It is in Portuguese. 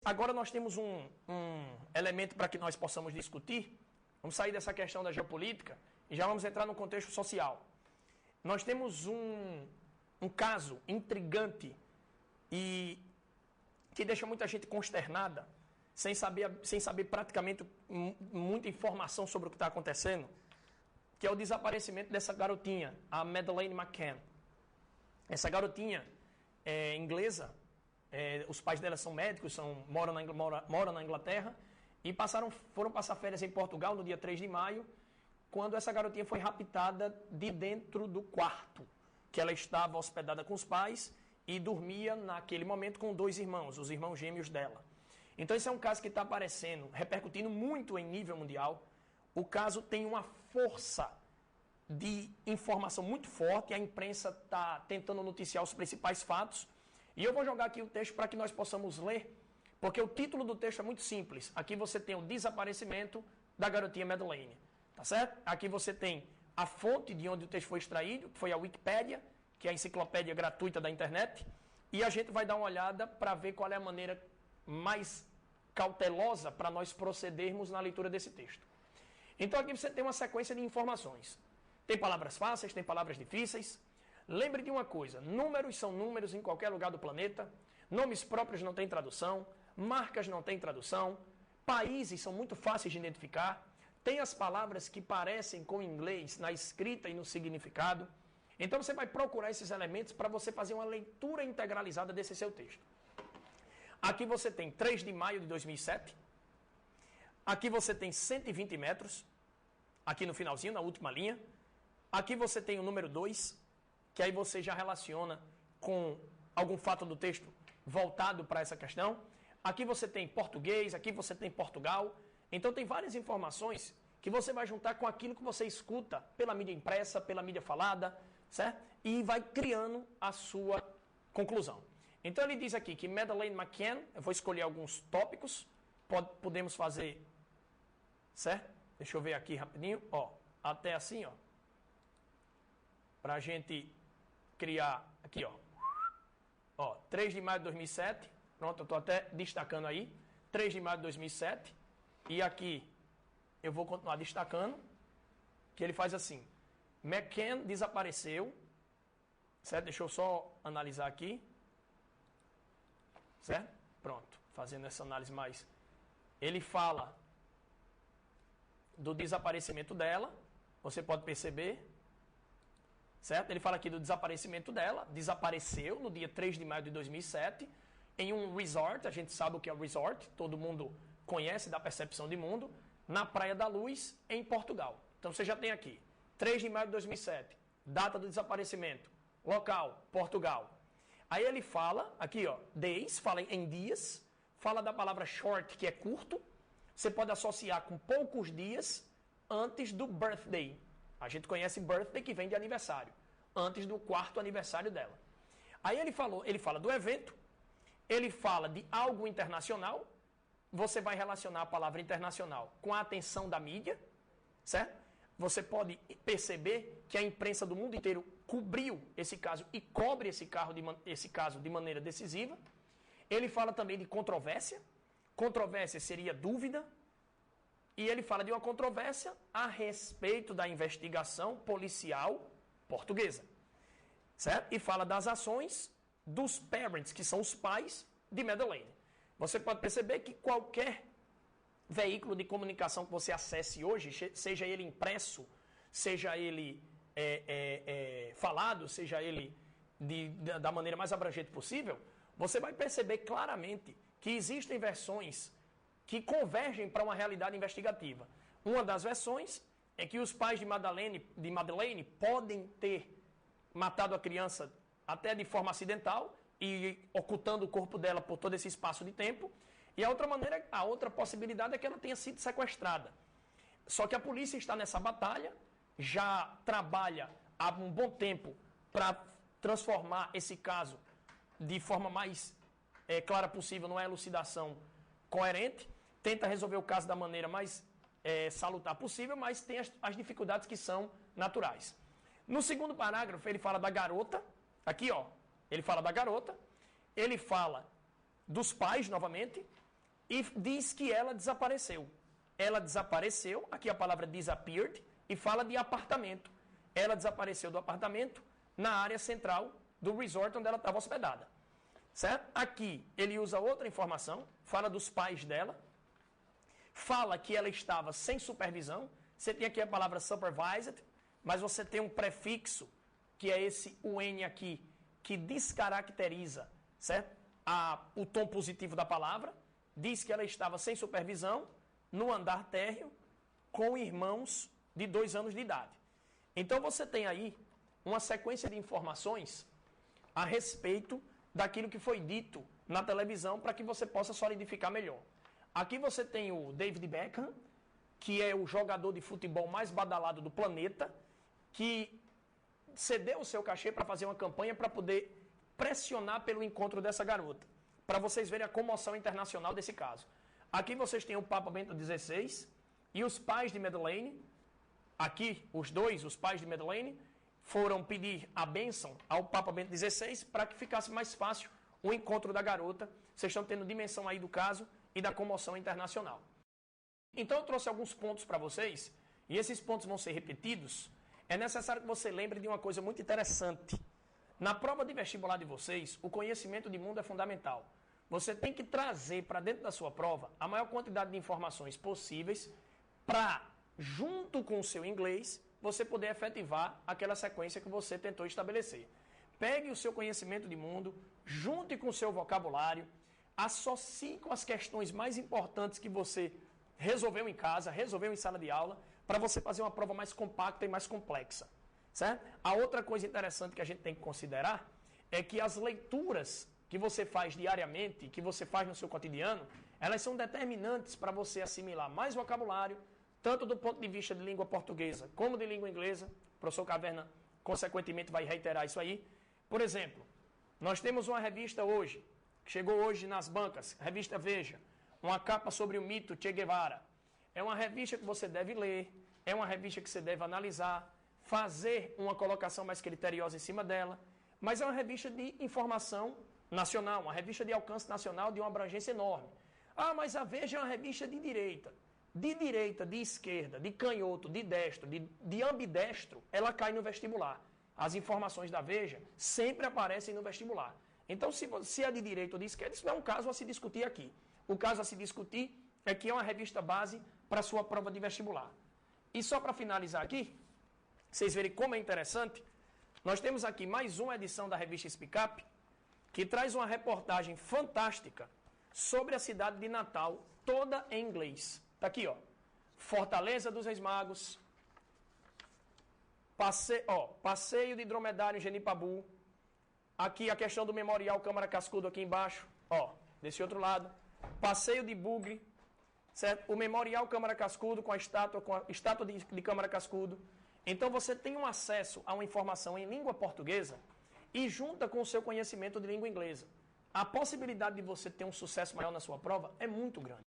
Agora nós temos um elemento para que nós possamos discutir. Vamos sair dessa questão da geopolítica e já vamos entrar no contexto social. Nós temos um caso intrigante e que deixa muita gente consternada, sem saber praticamente muita informação sobre o que está acontecendo, que é o desaparecimento dessa garotinha, a Madeleine McCann. Essa garotinha é inglesa, os pais dela são médicos, moram na Inglaterra, e foram passar férias em Portugal no dia 3 de maio, quando essa garotinha foi raptada de dentro do quarto, que ela estava hospedada com os pais e dormia naquele momento com 2 irmãos, os irmãos gêmeos dela. Então esse é um caso que está aparecendo, repercutindo muito em nível mundial. O caso tem uma força de informação muito forte, a imprensa está tentando noticiar os principais fatos, e eu vou jogar aqui o texto para que nós possamos ler, porque o título do texto é muito simples. Aqui você tem o desaparecimento da garotinha Madeleine, tá certo? Aqui você tem a fonte de onde o texto foi extraído, que foi a Wikipédia, que é a enciclopédia gratuita da internet, e a gente vai dar uma olhada para ver qual é a maneira mais cautelosa para nós procedermos na leitura desse texto. Então aqui você tem uma sequência de informações. Tem palavras fáceis, tem palavras difíceis. Lembre de uma coisa, números são números em qualquer lugar do planeta, nomes próprios não têm tradução, marcas não têm tradução, países são muito fáceis de identificar, tem as palavras que parecem com o inglês na escrita e no significado. Então você vai procurar esses elementos para você fazer uma leitura integralizada desse seu texto. Aqui você tem 3 de maio de 2007, aqui você tem 120 metros, aqui no finalzinho, na última linha. Aqui você tem o número 2, que aí você já relaciona com algum fato do texto voltado para essa questão. Aqui você tem português, aqui você tem Portugal. Então tem várias informações que você vai juntar com aquilo que você escuta pela mídia impressa, pela mídia falada, certo? E vai criando a sua conclusão. Então ele diz aqui que Madeleine McCann, eu vou escolher alguns tópicos, podemos fazer, certo? Deixa eu ver aqui rapidinho, ó, até assim, ó. Para a gente criar aqui, ó, 3 de maio de 2007, pronto, eu estou até destacando aí, 3 de maio de 2007, e aqui eu vou continuar destacando, que ele faz assim, McCann desapareceu, certo? Deixa eu só analisar aqui, certo? Pronto, fazendo essa análise mais, ele fala do desaparecimento dela, você pode perceber, certo? Ele fala aqui do desaparecimento dela, desapareceu no dia 3 de maio de 2007, em um resort, a gente sabe o que é o resort, todo mundo conhece da percepção de mundo, na Praia da Luz, em Portugal. Então você já tem aqui, 3 de maio de 2007, data do desaparecimento, local, Portugal. Aí ele fala, aqui ó, days, fala em dias, fala da palavra short, que é curto, você pode associar com poucos dias antes do birthday. A gente conhece birthday, que vem de aniversário, antes do 4º aniversário dela. Aí ele fala do evento, ele fala de algo internacional, você vai relacionar a palavra internacional com a atenção da mídia, certo? Você pode perceber que a imprensa do mundo inteiro cobriu esse caso e cobre esse caso de maneira decisiva. Ele fala também de controvérsia, controvérsia seria dúvida, e ele fala de uma controvérsia a respeito da investigação policial portuguesa, certo? E fala das ações dos parents, que são os pais de Madeleine. Você pode perceber que qualquer veículo de comunicação que você acesse hoje, seja ele impresso, seja ele falado, seja ele da maneira mais abrangente possível, você vai perceber claramente que existem versões que convergem para uma realidade investigativa. Uma das versões é que os pais de Madeleine podem ter matado a criança até de forma acidental e ocultando o corpo dela por todo esse espaço de tempo. E a outra possibilidade é que ela tenha sido sequestrada. Só que a polícia está nessa batalha, já trabalha há um bom tempo para transformar esse caso de forma mais clara possível, numa elucidação coerente, tenta resolver o caso da maneira mais salutar possível, mas tem as dificuldades que são naturais. No segundo parágrafo, ele fala da garota, aqui ó, ele fala da garota, ele fala dos pais novamente, e diz que ela desapareceu. Ela desapareceu, aqui a palavra disappeared, e fala de apartamento. Ela desapareceu do apartamento na área central do resort onde ela estava hospedada. Certo? Aqui ele usa outra informação, fala dos pais dela, fala que ela estava sem supervisão. Você tem aqui a palavra supervised, mas você tem um prefixo, que é esse UN aqui, que descaracteriza, certo? O tom positivo da palavra. Diz que ela estava sem supervisão, no andar térreo, com irmãos de 2 anos de idade. Então você tem aí uma sequência de informações a respeito daquilo que foi dito na televisão para que você possa solidificar melhor. Aqui você tem o David Beckham, que é o jogador de futebol mais badalado do planeta, que cedeu o seu cachê para fazer uma campanha para poder pressionar pelo encontro dessa garota, para vocês verem a comoção internacional desse caso. Aqui vocês têm o Papa Bento XVI e os pais de Madeleine. Aqui, os pais de Madeleine, foram pedir a bênção ao Papa Bento XVI para que ficasse mais fácil o encontro da garota. Vocês estão tendo dimensão aí do caso e da comoção internacional. Então eu trouxe alguns pontos para vocês, e esses pontos vão ser repetidos. É necessário que você lembre de uma coisa muito interessante. Na prova de vestibular de vocês, o conhecimento de mundo é fundamental. Você tem que trazer para dentro da sua prova a maior quantidade de informações possíveis para, junto com o seu inglês, você poder efetivar aquela sequência que você tentou estabelecer. Pegue o seu conhecimento de mundo, junte com o seu vocabulário, associe com as questões mais importantes que você resolveu em casa, resolveu em sala de aula, para você fazer uma prova mais compacta e mais complexa. Certo? A outra coisa interessante que a gente tem que considerar é que as leituras que você faz diariamente, que você faz no seu cotidiano, elas são determinantes para você assimilar mais vocabulário, tanto do ponto de vista de língua portuguesa como de língua inglesa. O professor Caverna, consequentemente, vai reiterar isso aí. Por exemplo, nós temos uma revista hoje, que chegou hoje nas bancas, revista Veja, uma capa sobre o mito Che Guevara. É uma revista que você deve ler, é uma revista que você deve analisar, fazer uma colocação mais criteriosa em cima dela, mas é uma revista de informação nacional, uma revista de alcance nacional de uma abrangência enorme. Ah, mas a Veja é uma revista de direita, de esquerda, de canhoto, de destro, de ambidestro, ela cai no vestibular. As informações da Veja sempre aparecem no vestibular. Então, se é de direita ou de esquerda, isso não é um caso a se discutir aqui. O caso a se discutir é que é uma revista base para a sua prova de vestibular. E só para finalizar aqui, vocês verem como é interessante, nós temos aqui mais uma edição da revista Speak Up, que traz uma reportagem fantástica sobre a cidade de Natal, toda em inglês. Está aqui, ó. Fortaleza dos Reis Magos, passeio de dromedário em Genipabu, aqui a questão do Memorial Câmara Cascudo aqui embaixo, ó, desse outro lado, passeio de Bugre, certo? O Memorial Câmara Cascudo com a estátua de Câmara Cascudo. Então você tem um acesso a uma informação em língua portuguesa e junta com o seu conhecimento de língua inglesa. A possibilidade de você ter um sucesso maior na sua prova é muito grande.